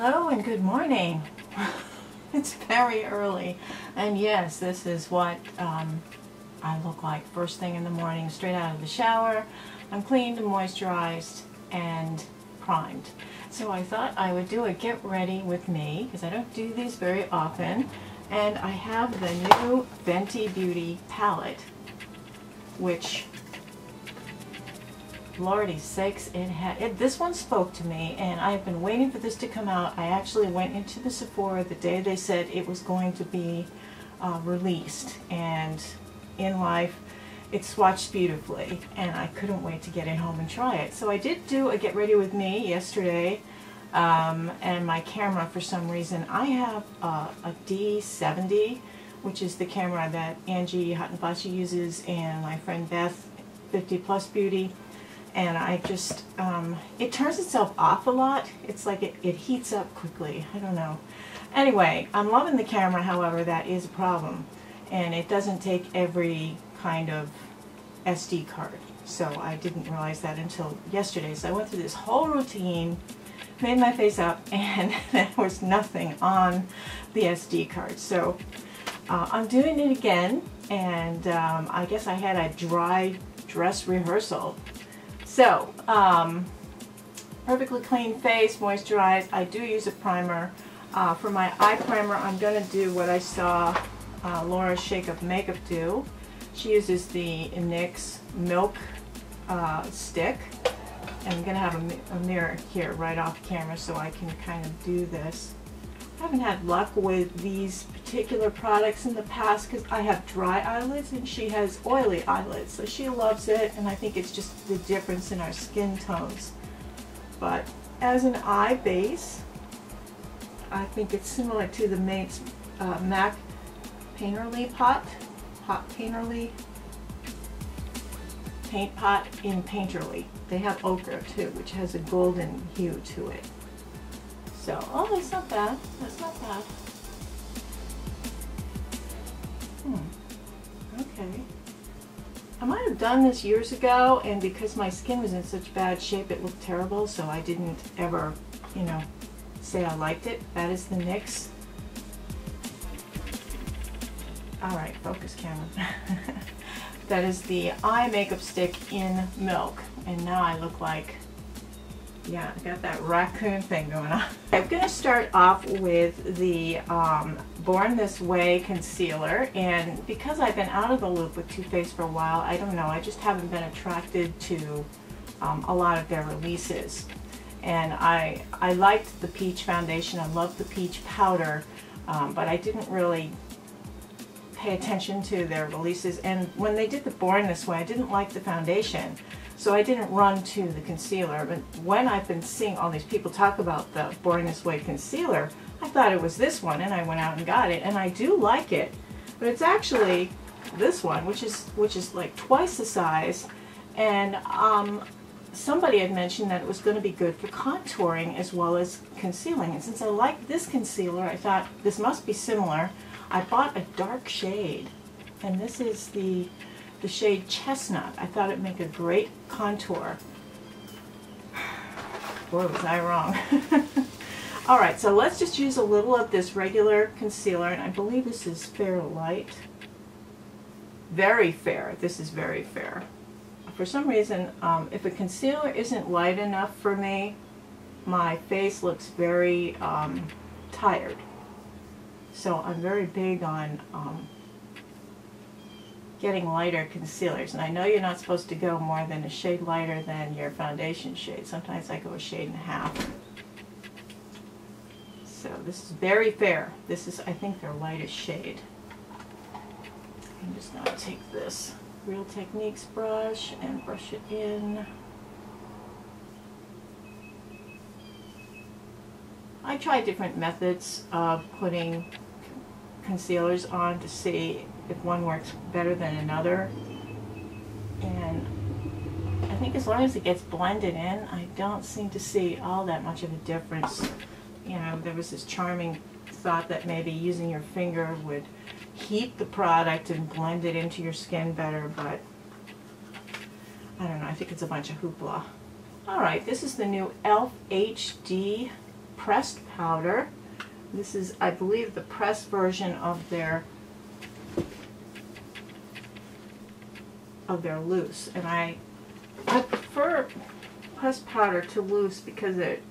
Hello and good morning. It's very early, and yes, this is what I look like first thing in the morning, straight out of the shower. I'm cleaned, moisturized, and primed. So I thought I would do a get ready with me, because I don't do these very often, and I have the new FENTY BEAUTY palette, which, Lordy sakes, this one spoke to me, and I've been waiting for this to come out. I actually went into the Sephora the day they said it was going to be released, and in life it swatched beautifully, and I couldn't wait to get it home and try it. So I did do a get ready with me yesterday, and my camera, for some reason, I have a D70, which is the camera that Angie Hot and Flashy uses, and my friend Beth, 50 Plus Beauty. And I just, it turns itself off a lot. It's like it heats up quickly. I don't know. Anyway, I'm loving the camera, however, that is a problem. And it doesn't take every kind of SD card. So I didn't realize that until yesterday. So I went through this whole routine, made my face up, and there was nothing on the SD card. So I'm doing it again, and I guess I had a dry dress rehearsal. So, perfectly clean face, moisturized. I do use a primer. For my eye primer, I'm going to do what I saw Laura's Shake Up Makeup do. She uses the NYX Milk stick. And I'm going to have a mirror here right off camera so I can kind of do this. I haven't had luck with these particular products in the past because I have dry eyelids and she has oily eyelids, so she loves it, and I think it's just the difference in our skin tones. But as an eye base, I think it's similar to the MAC Painterly Pot Painterly Paint Pot in Painterly. They have ochre too, which has a golden hue to it. So, oh, that's not bad. That's not bad. Okay. I might have done this years ago, and because my skin was in such bad shape, it looked terrible, so I didn't ever, you know, say I liked it. That is the NYX. Alright, focus camera. That is the eye makeup stick in Milk, and now I look like, yeah, I got that raccoon thing going on. I'm going to start off with the Born This Way concealer, and because I've been out of the loop with Too Faced for a while, I don't know, I just haven't been attracted to a lot of their releases. And I liked the peach foundation, I loved the peach powder, but I didn't really pay attention to their releases. And when they did the Born This Way, I didn't like the foundation. So I didn't run to the concealer, but when I've been seeing all these people talk about the Born This Way concealer, I thought it was this one, and I went out and got it, and I do like it. But it's actually this one, which is like twice the size, and somebody had mentioned that it was going to be good for contouring as well as concealing. And since I like this concealer, I thought this must be similar. I bought a dark shade, and this is the shade Chestnut. I thought it'd make a great contour. Boy, was I wrong. Alright, so let's just use a little of this regular concealer, and I believe this is Fair Light. Very fair. This is very fair. For some reason, if a concealer isn't light enough for me, my face looks very tired. So I'm very big on getting lighter concealers, and I know you're not supposed to go more than a shade lighter than your foundation shade. Sometimes I go a shade and a half. So this is very fair. This is, I think, their lightest shade. I'm just going to take this Real Techniques brush and brush it in. I try different methods of putting concealers on to see if one works better than another, and I think as long as it gets blended in, I don't seem to see all that much of a difference. You know, there was this charming thought that maybe using your finger would heat the product and blend it into your skin better, but I don't know, I think it's a bunch of hoopla. Alright, this is the new e.l.f. HD pressed powder. This is, I believe, the pressed version of their loose, and I prefer pressed powder to loose because it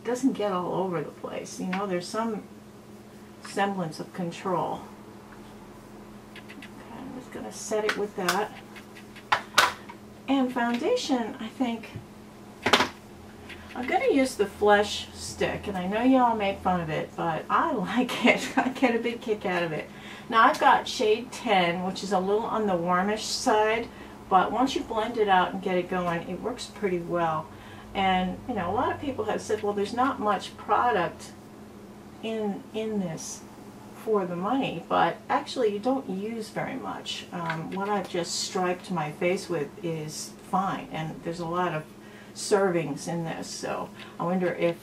doesn't get all over the place. You know, there's some semblance of control. Okay, I'm just going to set it with that. And foundation, I think I'm going to use the Flesh stick, and I know y'all make fun of it, but I like it. I get a big kick out of it. Now I've got shade 10, which is a little on the warmish side, but once you blend it out and get it going, it works pretty well. And you know, a lot of people have said, well, there's not much product in this for the money, but actually you don't use very much. What I've just striped my face with is fine, and there's a lot of servings in this, so I wonder if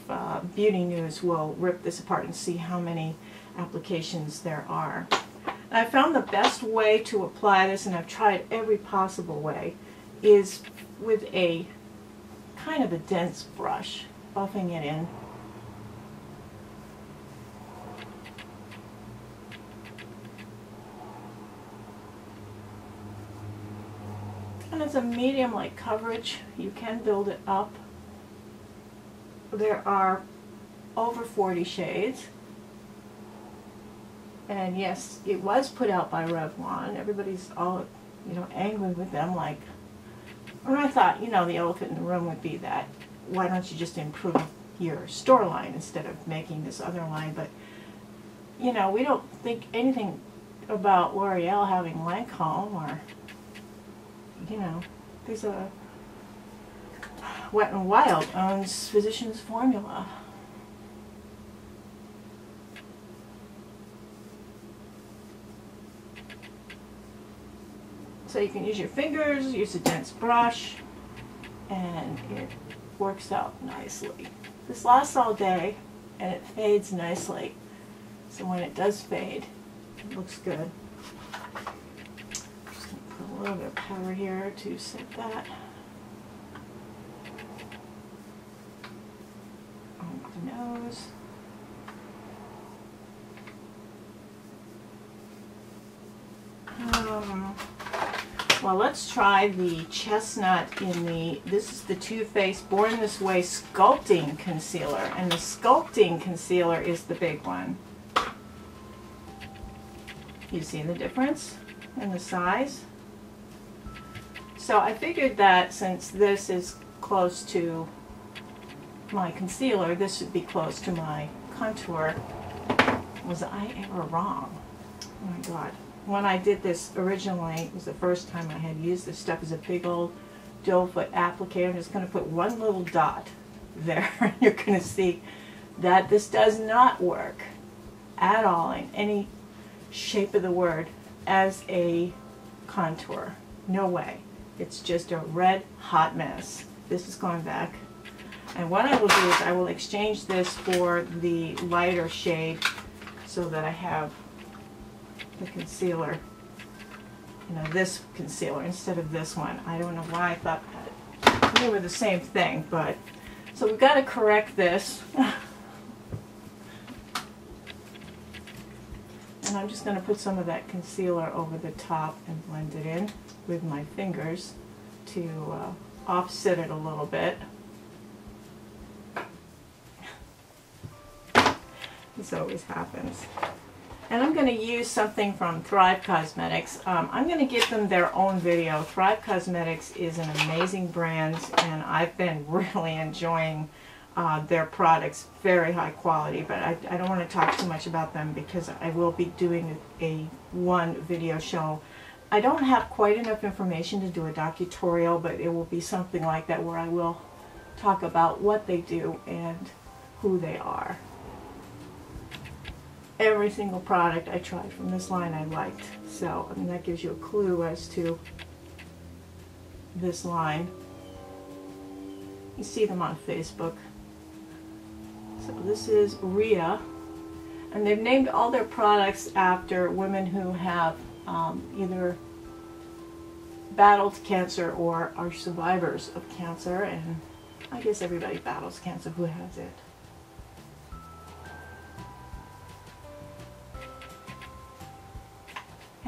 Beauty News will rip this apart and see how many applications there are. And I found the best way to apply this, and I've tried every possible way, is with a kind of a dense brush, buffing it in. And it's a medium-like coverage. You can build it up. There are over 40 shades. And yes, it was put out by Revlon. Everybody's all, you know, angry with them. Like, and I thought, you know, the elephant in the room would be that, why don't you just improve your store line instead of making this other line? But, you know, we don't think anything about L'Oreal having Lancome, or, you know, there's a Wet n Wild owns Physicians Formula. So you can use your fingers, use a dense brush, and it works out nicely. This lasts all day, and it fades nicely. So when it does fade, it looks good. Just going to put a little bit of powder here to set that on the nose. Well, let's try the chestnut in the, this is the Too Faced Born This Way Sculpting Concealer, and the Sculpting Concealer is the big one. You see the difference in the size? So I figured that since this is close to my concealer, this should be close to my contour. Was I ever wrong? Oh my God. When I did this originally, it was the first time I had used this stuff as a big old doe foot applicator. I'm just going to put one little dot there. You're going to see that this does not work at all in any shape of the word as a contour. No way. It's just a red hot mess. This is going back. And what I will do is I will exchange this for the lighter shade so that I have the concealer, you know, this concealer instead of this one. I don't know why I thought that they were the same thing, but so we've got to correct this. And I'm just going to put some of that concealer over the top and blend it in with my fingers to offset it a little bit. This always happens. And I'm going to use something from Thrive Causemetics. I'm going to give them their own video. Thrive Causemetics is an amazing brand, and I've been really enjoying their products. Very high quality, but I don't want to talk too much about them because I will be doing one video show. I don't have quite enough information to do a docutorial, but it will be something like that where I will talk about what they do and who they are. Every single product I tried from this line I liked. So, I mean, that gives you a clue as to this line. You see them on Facebook. So this is Rhea. And they've named all their products after women who have either battled cancer or are survivors of cancer. And I guess everybody battles cancer. Who has it?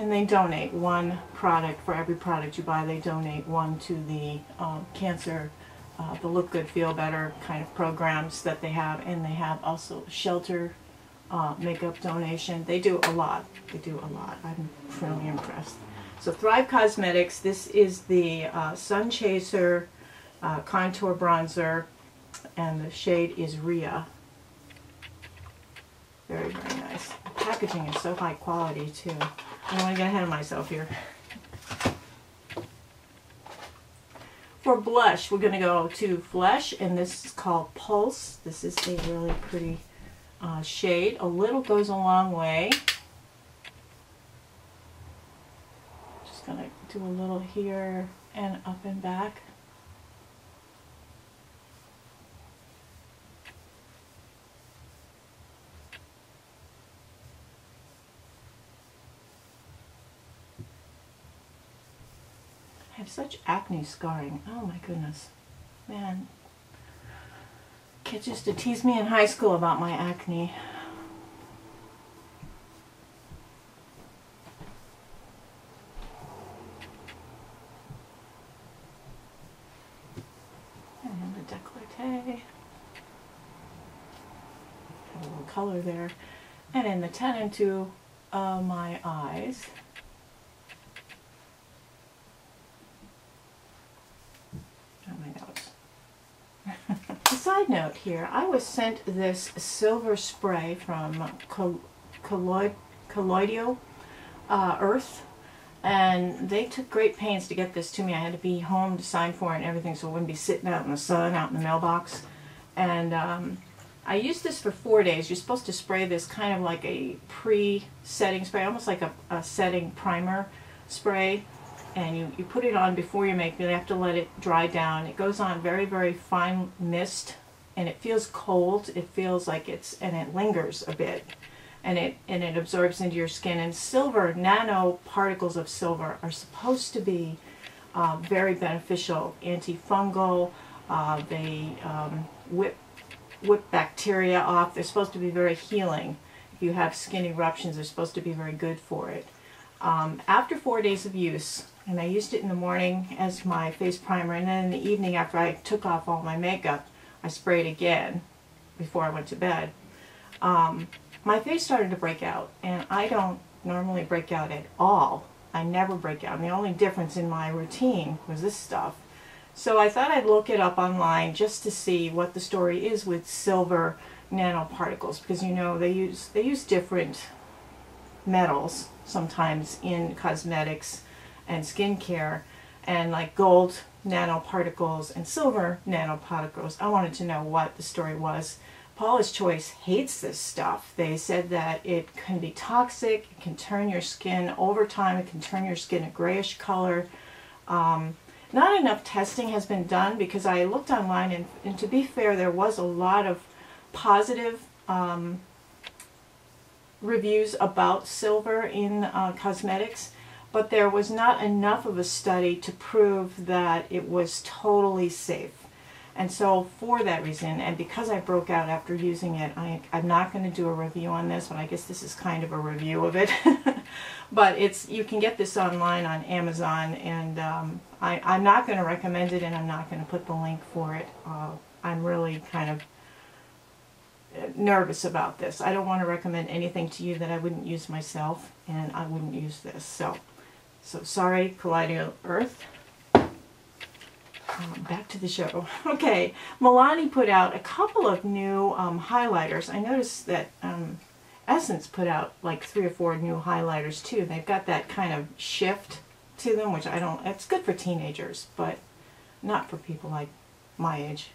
And they donate one product for every product you buy. They donate one to the cancer, the Look Good, Feel Better kind of programs that they have. And they have also shelter makeup donation. They do a lot. They do a lot. I'm really impressed. So Thrive Causemetics, this is the Sun Chaser Contour Bronzer, and the shade is Rhea. Very, very nice. The packaging is so high quality too. I don't want to get ahead of myself here. For blush, we're going to go to Flesh, and this is called Pulse. This is a really pretty shade. A little goes a long way. Just going to do a little here and up and back. I have such acne scarring. Oh my goodness. Man. Kids used to tease me in high school about my acne. And the décolleté. Have a little color there. And in the 10 and 2 of my eyes. A side note here, I was sent this silver spray from Colloidal Earth, and they took great pains to get this to me. I had to be home to sign for it and everything, so it wouldn't be sitting out in the sun, out in the mailbox. And I used this for 4 days. You're supposed to spray this kind of like a pre-setting spray, almost like a setting primer spray. And you put it on before you make it. You have to let it dry down. It goes on very, very fine mist, and it feels cold. It feels like and it lingers a bit, and it absorbs into your skin. And silver, nano particles of silver are supposed to be very beneficial, antifungal. They whip bacteria off. They're supposed to be very healing. If you have skin eruptions, they're supposed to be very good for it. After 4 days of use, and I used it in the morning as my face primer, and then in the evening after I took off all my makeup, I sprayed again before I went to bed. My face started to break out, and I don't normally break out at all. I never break out, and the only difference in my routine was this stuff. So I thought I'd look it up online just to see what the story is with silver nanoparticles, because you know they use different metals sometimes in cosmetics and skincare, and like gold nanoparticles and silver nanoparticles. I wanted to know what the story was. Paula's Choice hates this stuff. They said that it can be toxic, it can turn your skin over time, it can turn your skin a grayish color. Not enough testing has been done, because I looked online, and to be fair, there was a lot of positive reviews about silver in cosmetics, but there was not enough of a study to prove that it was totally safe. And so for that reason, and because I broke out after using it, I'm not going to do a review on this, but I guess this is kind of a review of it. But you can get this online on Amazon, and I'm not going to recommend it, and I'm not going to put the link for it. I'm really kind of nervous about this. I don't want to recommend anything to you that I wouldn't use myself, and I wouldn't use this. So sorry, Colloidal Earth. Back to the show. Okay, MILANI put out a couple of new highlighters. I noticed that Essence put out like 3 or 4 new highlighters too. They've got that kind of shift to them, which it's good for teenagers, but not for people like my age.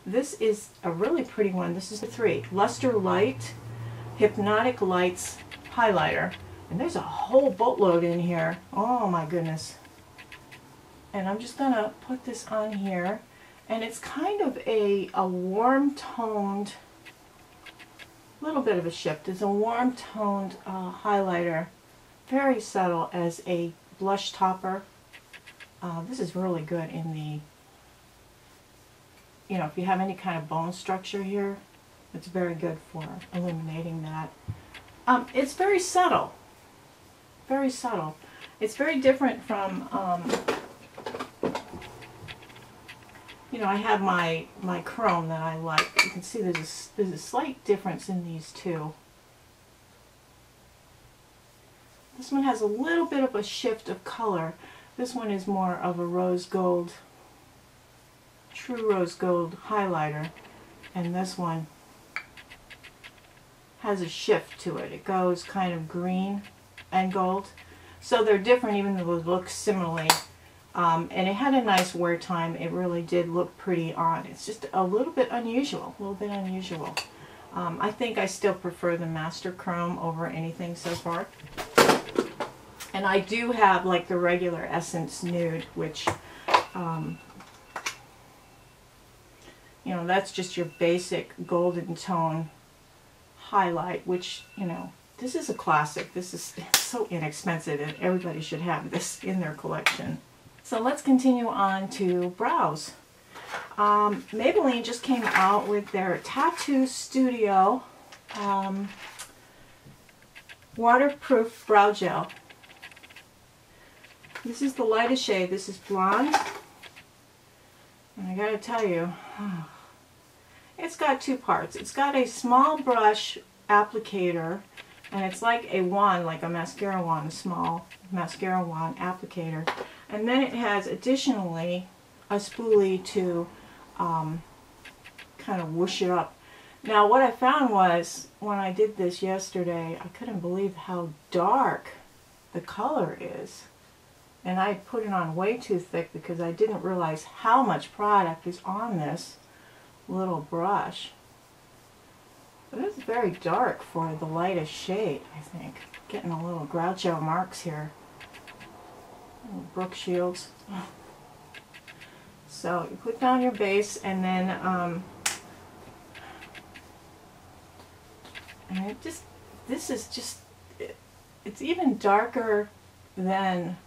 This is a really pretty one. This is the 3. Luster Light Hypnotic Lights Highlighter. And there's a whole boatload in here. Oh my goodness. And I'm just going to put this on here. And it's kind of a warm toned, little bit of a shift. It's a warm toned highlighter. Very subtle as a blush topper. This is really good in the, if you have any kind of bone structure here, it's very good for eliminating that. It's very subtle. very subtle. It's very different from, you know, I have my chrome that I like. You can see there's a slight difference in these two. This one has a little bit of a shift of color. This one is more of a rose gold, true rose gold highlighter, and this one has a shift to it. It goes kind of green and gold. So they're different even though they look similarly. And it had a nice wear time. It really did look pretty on. It's just a little bit unusual, I think I still prefer the Master Chrome over anything so far. And I do have like the regular Essence Nude, which, you know, that's just your basic golden tone highlight, which, you know, this is a classic. This is so inexpensive and everybody should have this in their collection. So let's continue on to brows. Maybelline just came out with their Tattoo Studio waterproof brow gel. This is the lightest shade. This is blonde. And I gotta tell you, it's got two parts. It's got a small brush applicator, and it's like a wand, like a mascara wand, a small mascara wand applicator. And then it has additionally a spoolie to kind of whoosh it up. Now what I found was, when I did this yesterday, I couldn't believe how dark the color is. And I put it on way too thick because I didn't realize how much product is on this little brush. But it's very dark for the lightest shade, I think. Getting a little Groucho marks here. Little Brooke Shields. So you put down your base, and then and it just, this is just, it's even darker than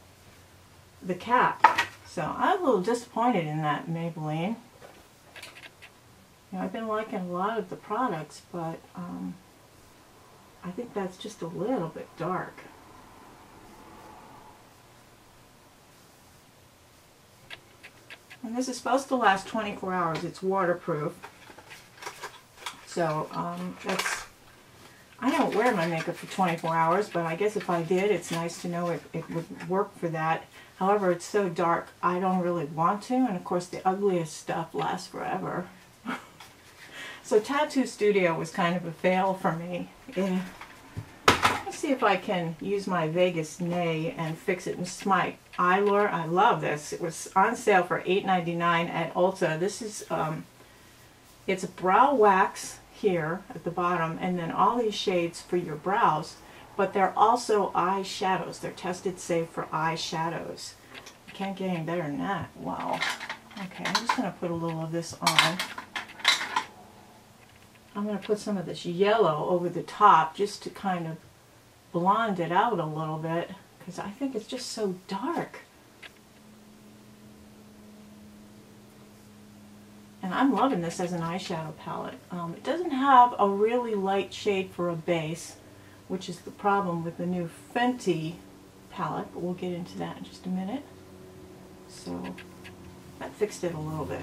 the cap. So I'm a little disappointed in that Maybelline. You know, I've been liking a lot of the products, but I think that's just a little bit dark. And this is supposed to last 24 hours. It's waterproof. So that's, I don't wear my makeup for 24 hours, but I guess if I did, it's nice to know it would work for that. However, it's so dark, I don't really want to, and of course the ugliest stuff lasts forever. So Tattoo Studio was kind of a fail for me. Yeah. Let's see if I can use my Vegas Nay and fix it. This is my EYLURE. I love this. It was on sale for $8.99 at Ulta. This is, it's a brow wax here at the bottom, and then all these shades for your brows, but they're also eyeshadows. They're tested safe for eyeshadows. You can't get any better than that. Wow. Okay, I'm just going to put a little of this on. I'm going to put some of this yellow over the top just to kind of blonde it out a little bit, because I think it's just so dark. And I'm loving this as an eyeshadow palette. It doesn't have a really light shade for a base, which is the problem with the new Fenty palette, but we'll get into that in just a minute. So that fixed it a little bit.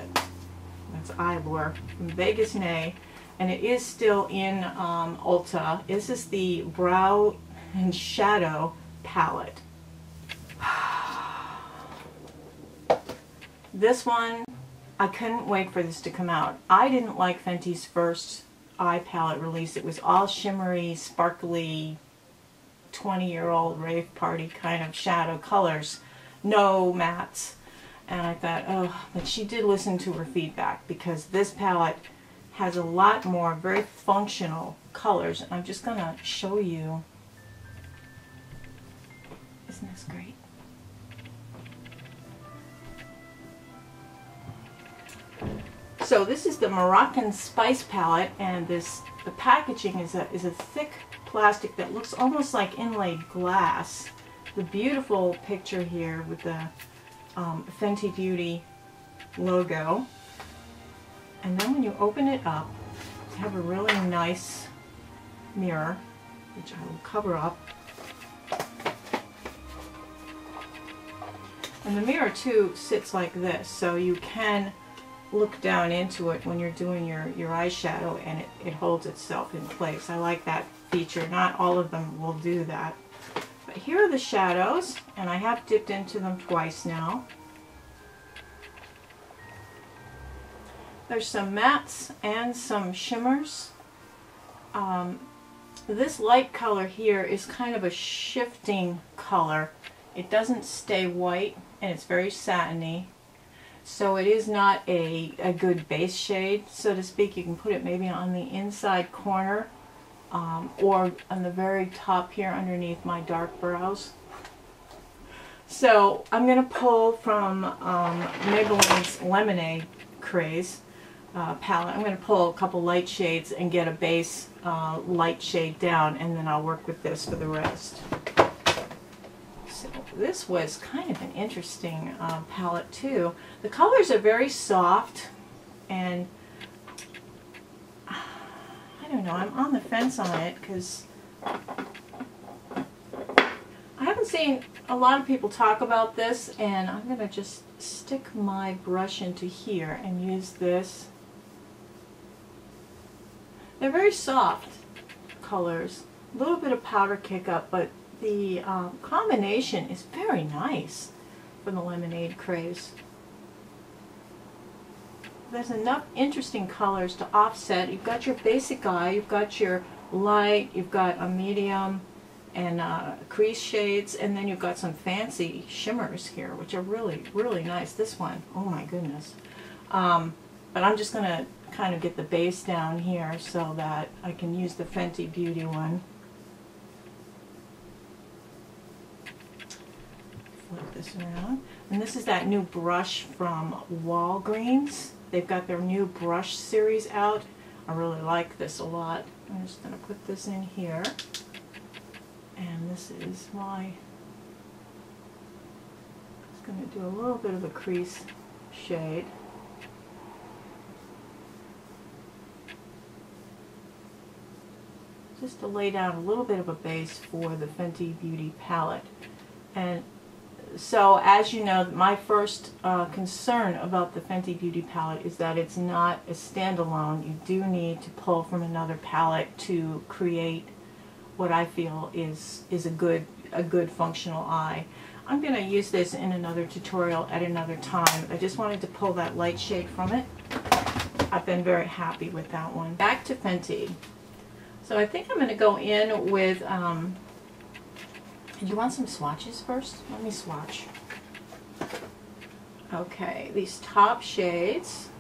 That's EYLURE from Vegas Nay, and it is still in Ulta. This is the Brow and Shadow palette. This one, I couldn't wait for this to come out. I didn't like Fenty's first eye palette release. It was all shimmery, sparkly, 20-year-old rave party kind of shadow colors. No mattes. And I thought, oh, but she did listen to her feedback, because this palette has a lot more very functional colors. And I'm just going to show you. Isn't this great? So this is the Moroccan Spice Palette, and the packaging is a thick plastic that looks almost like inlaid glass. The beautiful picture here with the Fenty Beauty logo. And then when you open it up, you have a really nice mirror, which I will cover up. And the mirror too sits like this, so you can look down into it when you're doing your eyeshadow, and it holds itself in place. I like that feature. Not all of them will do that. But here are the shadows, and I have dipped into them twice now. There's some mattes and some shimmers. This light color here is kind of a shifting color. It doesn't stay white, and it's very satiny. So it is not a good base shade, so to speak. You can put it maybe on the inside corner or on the very top here underneath my dark brows. So I'm going to pull from Maybelline's Lemonade Craze palette. I'm going to pull a couple light shades and get a base light shade down, and then I'll work with this for the rest. So this was kind of an interesting palette too. The colors are very soft, and I don't know, I'm on the fence on it because I haven't seen a lot of people talk about this, and I'm going to just stick my brush into here and use this. They're very soft colors, a little bit of powder kick up, but the combination is very nice for the Lemonade Craze. There's enough interesting colors to offset. You've got your basic eye, you've got your light, you've got a medium and crease shades, and then you've got some fancy shimmers here, which are really, really nice. This one, oh my goodness. But I'm just going to kind of get the base down here so that I can use the Fenty Beauty one. Flip this around. And this is that new brush from WALGREENS. They've got their new brush series out. I really like this a lot. I'm just going to put this in here. And this is my, just going to do a little bit of a crease shade. Just to lay down a little bit of a base for the Fenty Beauty palette. And so, as you know, my first concern about the Fenty Beauty palette is that it's not a standalone. You do need to pull from another palette to create what I feel is a good functional eye. I'm going to use this in another tutorial at another time. I just wanted to pull that light shade from it. I've been very happy with that one. Back to Fenty. So I think I'm going to go in with, do you want some swatches first? Let me swatch. Okay, these top shades.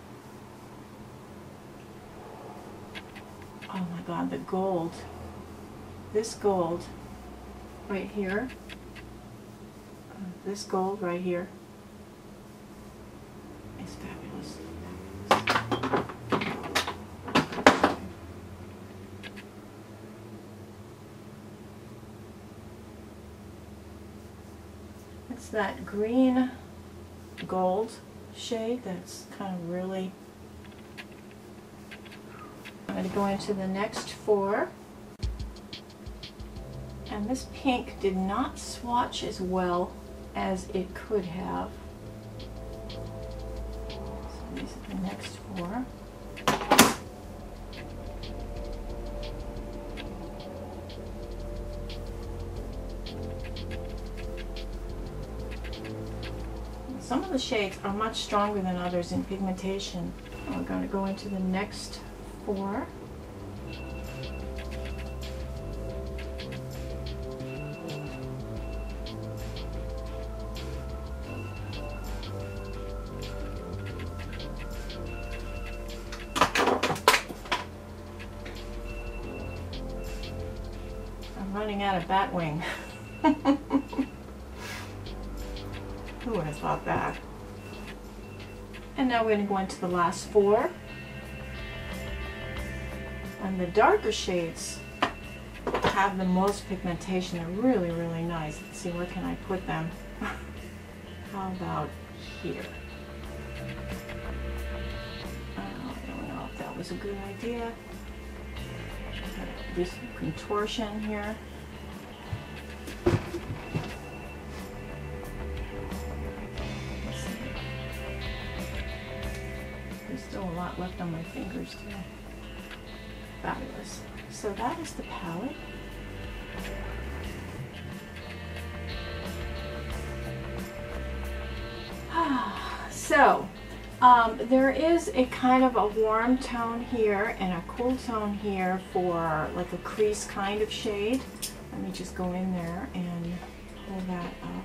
Oh my god, the gold. This gold right here. This gold right here is fabulous. It's that green gold shade that's kind of really... I'm going to go into the next four. And this pink did not swatch as well as it could have. So these are the next four. Some of the shades are much stronger than others in pigmentation. We're going to go into the next four. I'm running out of Batwing. Who would have thought that? And now we're going to go into the last four. And the darker shades have the most pigmentation. They're really, really nice. Let's see, where can I put them? How about here? I don't know if that was a good idea. Do some contortion here. lot left on my fingers too. Fabulous. So that is the palette. So, there is a kind of a warm tone here and a cool tone here for like a crease kind of shade. Let me just go in there and pull that up.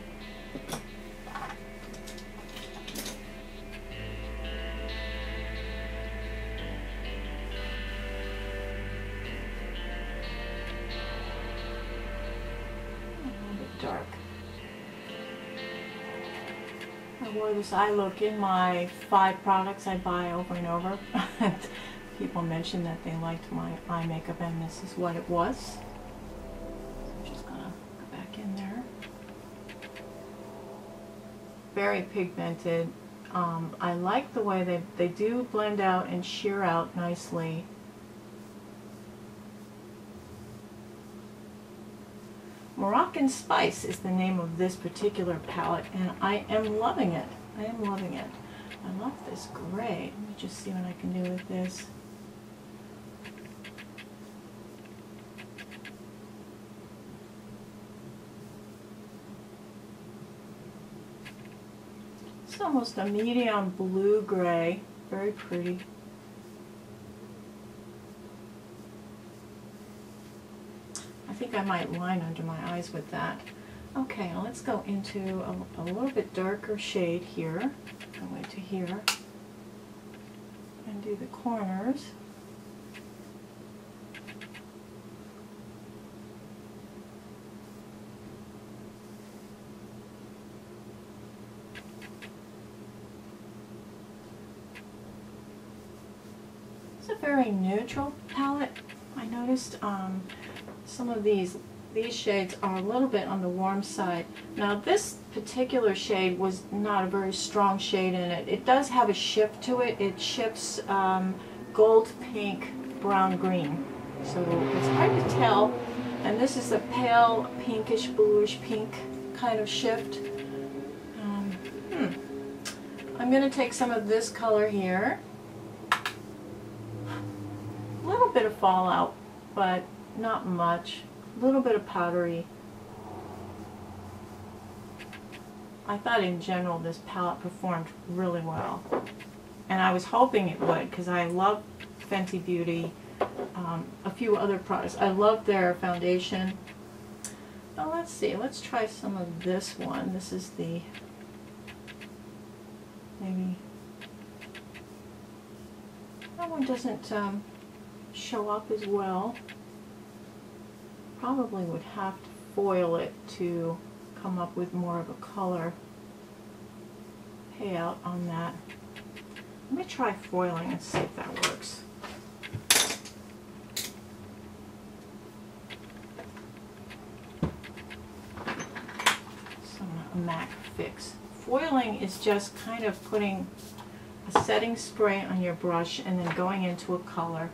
A little bit dark. I wore this eye look in my 5 products I buy over and over. People mentioned that they liked my eye makeup, and this is what it was. So I'm just gonna go back in there. Very pigmented. I like the way they do blend out and sheer out nicely. Moroccan Spice is the name of this particular palette, and I am loving it. I am loving it. I love this gray. Let me just see what I can do with this. It's almost a medium blue gray. Very pretty. I think I might line under my eyes with that. Okay, now let's go into a little bit darker shade here. Go into here and do the corners. It's a very neutral palette. I noticed some of these shades are a little bit on the warm side. Now this particular shade was not a very strong shade in it. It does have a shift to it. It shifts gold, pink, brown, green. So it's hard to tell. And this is a pale pinkish, bluish pink kind of shift. I'm going to take some of this color here. A little bit of fallout, but not much. A little bit of powdery. I thought in general this palette performed really well. And I was hoping it would, because I love Fenty Beauty, a few other products. I love their foundation. Now let's see, let's try some of this one. This is the, maybe, that one doesn't show up as well. Probably would have to foil it to come up with more of a color payout on that. Let me try foiling and see if that works. So a MAC fix. Foiling is just kind of putting a setting spray on your brush and then going into a color.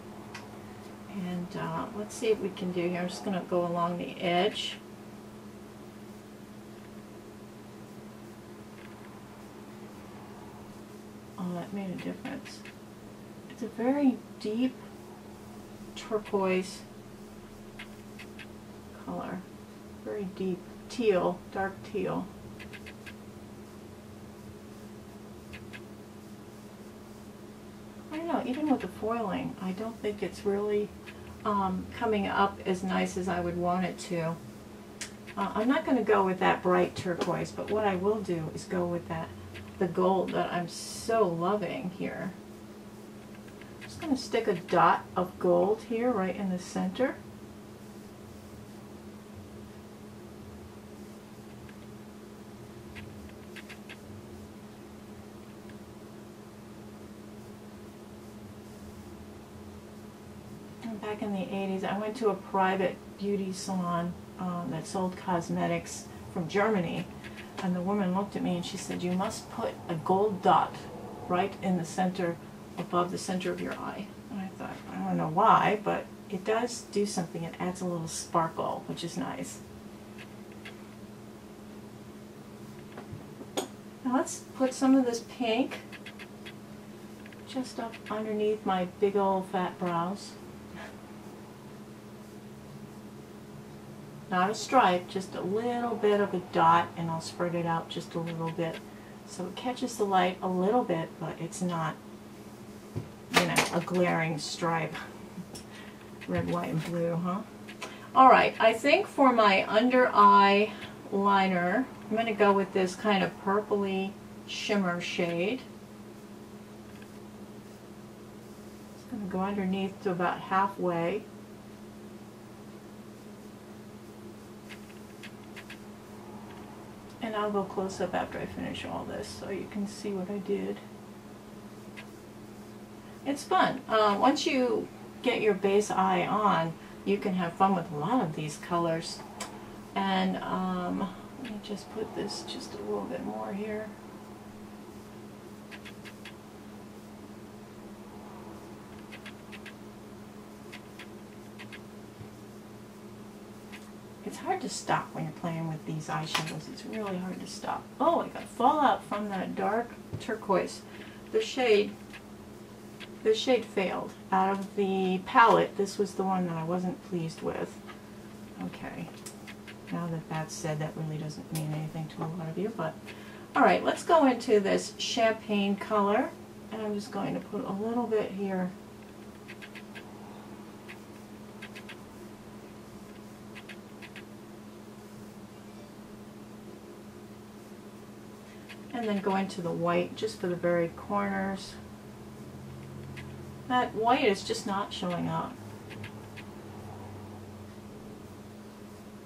And let's see what we can do here. I'm just going to go along the edge. Oh, that made a difference. It's a very deep turquoise color. Very deep teal, dark teal. I don't know, even with the foiling, I don't think it's really coming up as nice as I would want it to. I'm not going to go with that bright turquoise, but what I will do is go with the gold that I'm so loving here. I'm just going to stick a dot of gold here right in the center. Back in the 80s, I went to a private beauty salon that sold cosmetics from Germany, and the woman looked at me and she said, "You must put a gold dot right in the center, above the center of your eye." And I thought, I don't know why, but it does do something. It adds a little sparkle, which is nice. Now let's put some of this pink just up underneath my big old fat brows. Not a stripe, just a little bit of a dot, and I'll spread it out just a little bit. So it catches the light a little bit, but it's not, you know, a glaring stripe. Red, white, and blue, huh? Alright, I think for my under eye liner, I'm going to go with this kind of purpley shimmer shade. It's going to go underneath to about halfway. And I'll go close up after I finish all this so you can see what I did. It's fun. Once you get your base eye on, you can have fun with a lot of these colors. And let me just put this just a little bit more here. It's hard to stop when you're playing with these eyeshadows. It's really hard to stop. Oh, I got fallout from that dark turquoise. The shade failed. Out of the palette, this was the one that I wasn't pleased with. Okay. Now that that's said, that really doesn't mean anything to a lot of you, but alright, let's go into this champagne color, and I'm just going to put a little bit here. And then go into the white just for the very corners. That white is just not showing up.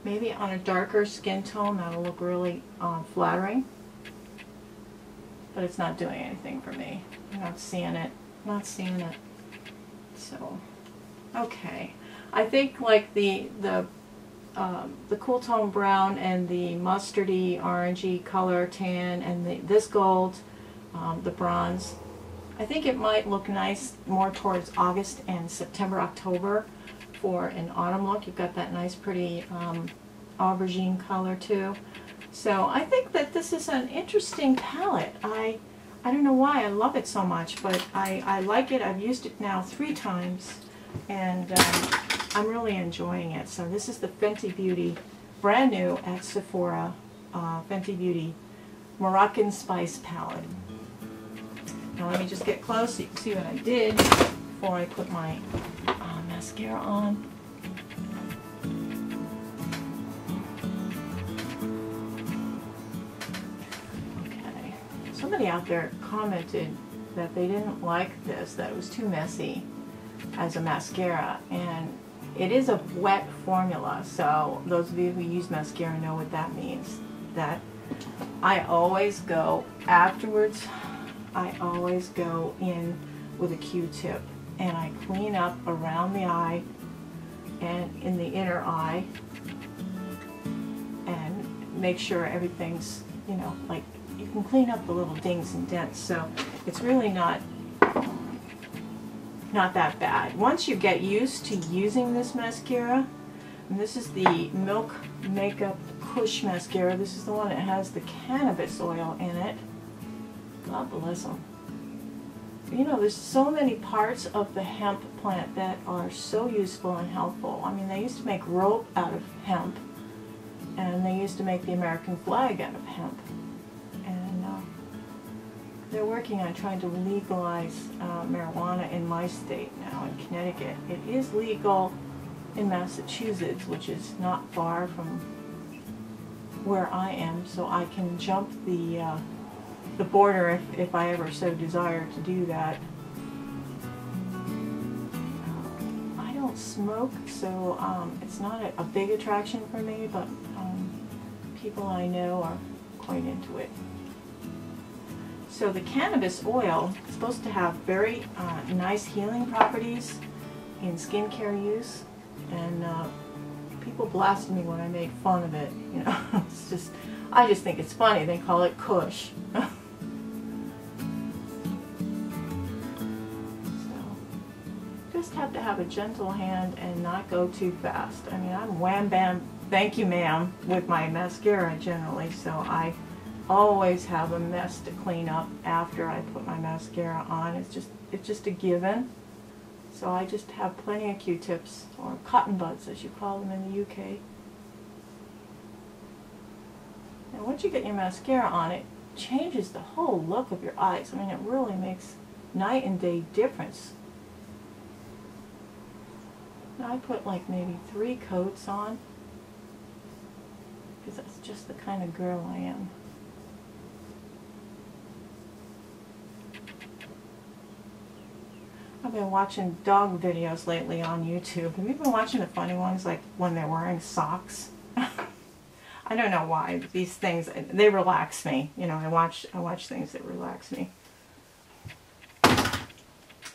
Maybe on a darker skin tone that'll look really flattering. But it's not doing anything for me. I'm not seeing it. Not seeing it. So, okay. I think like the cool tone brown and the mustardy orangey color tan and this gold, the bronze, I think it might look nice more towards August and September, October for an autumn look. You've got that nice pretty aubergine color too. So I think that this is an interesting palette. I don't know why I love it so much, but I like it. I've used it now 3 times, and I'm really enjoying it. So this is the Fenty Beauty, brand new at Sephora, Fenty Beauty Moroccan Spice Palette. Now let me just get close so you can see what I did before I put my mascara on. Okay. Somebody out there commented that they didn't like this, that it was too messy as a mascara, and it is a wet formula, so those of you who use mascara know what that means. That I always go afterwards, I always go in with a Q-tip and I clean up around the eye and in the inner eye and make sure everything's, you know, like you can clean up the little dings and dents, so it's really not that bad. Once you get used to using this mascara, and this is the Milk Makeup Kush mascara. This is the one that has the cannabis oil in it. God bless them. You know, there's so many parts of the hemp plant that are so useful and helpful. I mean, they used to make rope out of hemp, and they used to make the American flag out of hemp. And they're working on trying to legalize marijuana in my state now, in Connecticut. It is legal in Massachusetts, which is not far from where I am, so I can jump the border if I ever so desire to do that. I don't smoke, so it's not a big attraction for me, but people I know are quite into it. So the cannabis oil is supposed to have very nice healing properties in skincare use, and people blasted me when I made fun of it. You know, it's just, I just think it's funny. They call it Kush. Just have to have a gentle hand and not go too fast. I mean, I'm wham bam, thank you ma'am, with my mascara generally, so I always have a mess to clean up after I put my mascara on. It's just, it's just a given. So I just have plenty of Q-tips, or cotton buds as you call them in the UK. And once you get your mascara on, it changes the whole look of your eyes. I mean, it really makes night and day difference. Now I put like maybe 3 coats on, because that's just the kind of girl I am. I've been watching dog videos lately on YouTube. Have you been watching the funny ones, like when they're wearing socks? I don't know why, but these things, they relax me. You know, I watch things that relax me.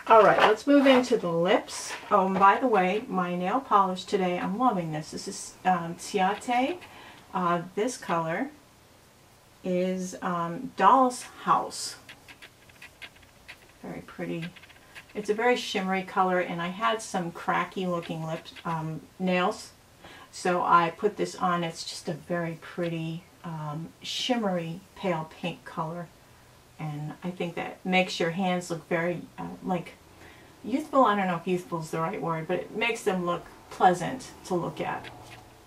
Alright, let's move into the lips. Oh, and by the way, my nail polish today, I'm loving this. This is CIATE. This color is Doll's House. Very pretty. It's a very shimmery color, and I had some cracky looking nails, so I put this on. It's just a very pretty shimmery pale pink color, and I think that makes your hands look very like youthful. I don't know if youthful is the right word, but it makes them look pleasant to look at.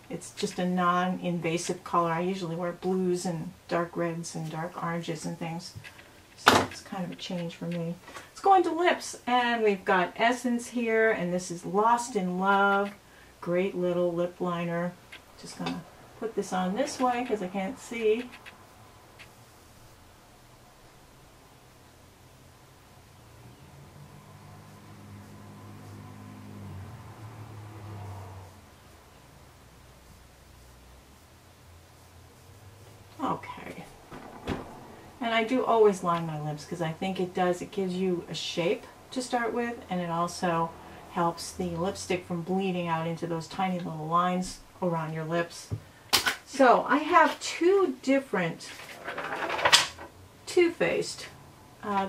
It's just a non-invasive color. I usually wear blues and dark reds and dark oranges and things. So it's kind of a change for me. Let's go into lips, and we've got Essence here, and this is Lost in Love. Great little lip liner. Just gonna put this on this way because I can't see. Okay. And I do always line my lips because I think it gives you a shape to start with, and it also helps the lipstick from bleeding out into those tiny little lines around your lips. So I have 2 different Too Faced.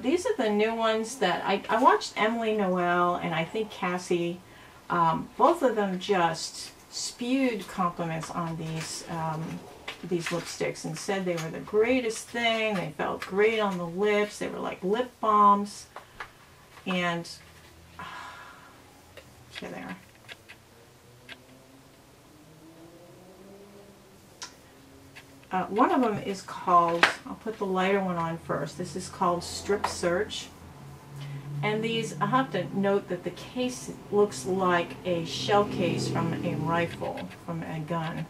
These are the new ones that I watched Emily Noel and I think Cassie. Both of them just spewed compliments on these lipsticks and said they were the greatest thing. They felt great on the lips. They were like lip balms. And here they are. One of them is called, I'll put the lighter one on first. This is called Strip Search. And these, I have to note that the case looks like a shell case from a rifle, from a gun.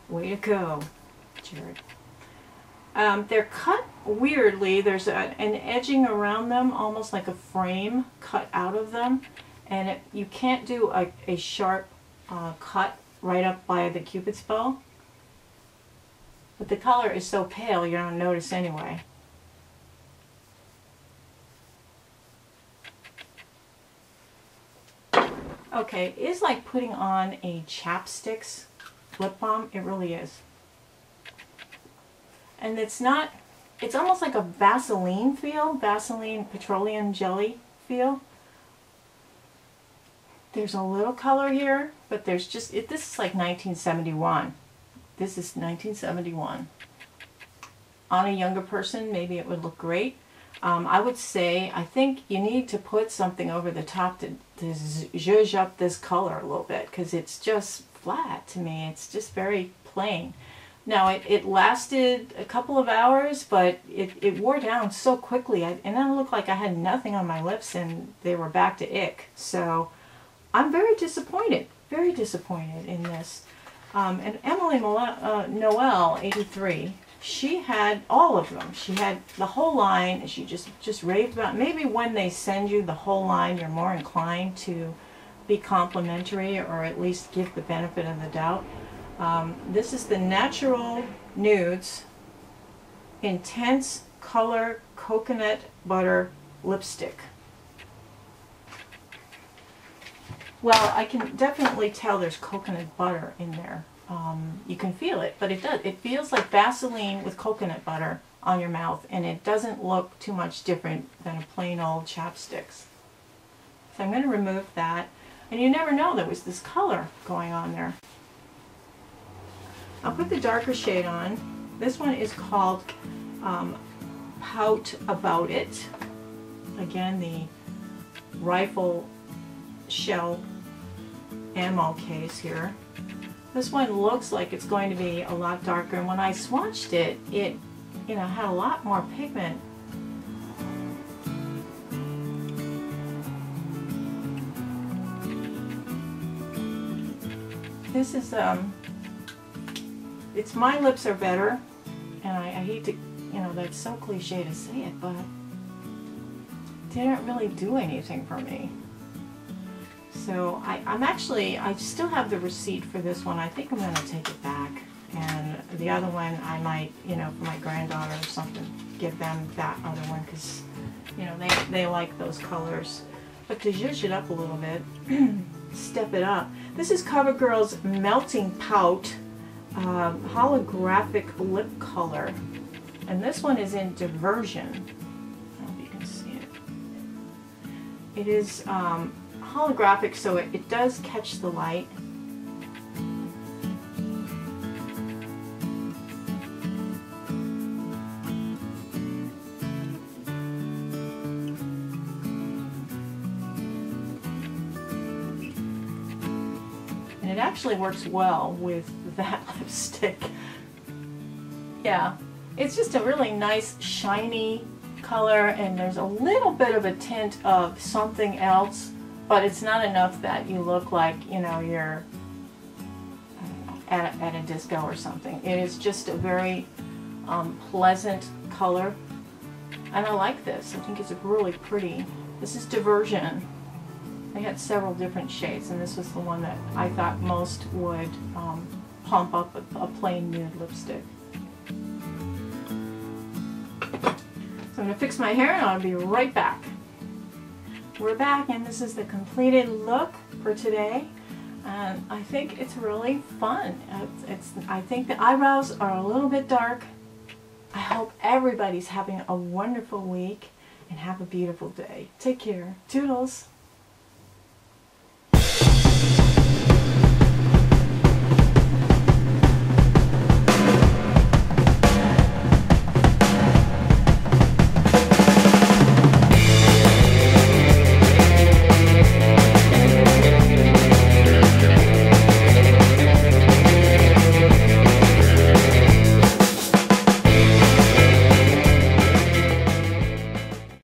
Way to go, Jared. They're cut weirdly. There's an edging around them, almost like a frame cut out of them. And you can't do a sharp cut right up by the Cupid's bow. But the color is so pale you don't notice anyway. Okay, it's like putting on a chapsticks lip balm. It really is. And it's not, it's almost like a Vaseline feel, Vaseline petroleum jelly feel. There's a little color here, but there's just, this is like 1971. This is 1971. On a younger person, maybe it would look great. I would say, I think you need to put something over the top to zhuzh up this color a little bit, because it's just flat to me. It's just very plain. Now, it lasted a couple of hours, but it wore down so quickly, and then it looked like I had nothing on my lips, and they were back to ick. So I'm very disappointed in this. And Emily Noel, 83, she had all of them. She had the whole line, and she just raved about it. Maybe when they send you the whole line, you're more inclined to be complimentary, or at least give the benefit of the doubt. This is the Natural Nudes Intense Color Coconut Butter Lipstick. Well, I can definitely tell there's coconut butter in there. You can feel it, but it does. It feels like Vaseline with coconut butter on your mouth, and it doesn't look too much different than a plain old chapsticks. So I'm going to remove that. And you never know there was this color going on there. I'll put the darker shade on. This one is called Pout About It. again, the rifle shell ammo case here. This one looks like it's going to be a lot darker, and when I swatched it, it, you know, had a lot more pigment. This is, it's my lips are better, and I hate to, you know, that's so cliche to say it, but it didn't really do anything for me. So I still have the receipt for this one. I think I'm going to take it back, and the other one I might, you know, for my granddaughter or something, give them that other one, because, you know, they like those colors. But to zhuzh it up a little bit, step it up. This is COVERGIRL's Melting Pout holographic lip color, and this one is in Diversion. I don't know if you can see it. It is holographic, so it does catch the light. And it actually works well with that lipstick. Yeah, it's just a really nice shiny color, and there's a little bit of a tint of something else, but it's not enough that you look like, you know, you're at a disco or something. It is just a very pleasant color, and I like this. I think it's really pretty. This is Diversion. They had several different shades, and this was the one that I thought most would pump up a plain nude lipstick. So I'm going to fix my hair, and I'll be right back. We're back, and this is the completed look for today, and I think it's really fun. I think the eyebrows are a little bit dark. I hope everybody's having a wonderful week, and have a beautiful day. Take care. Toodles!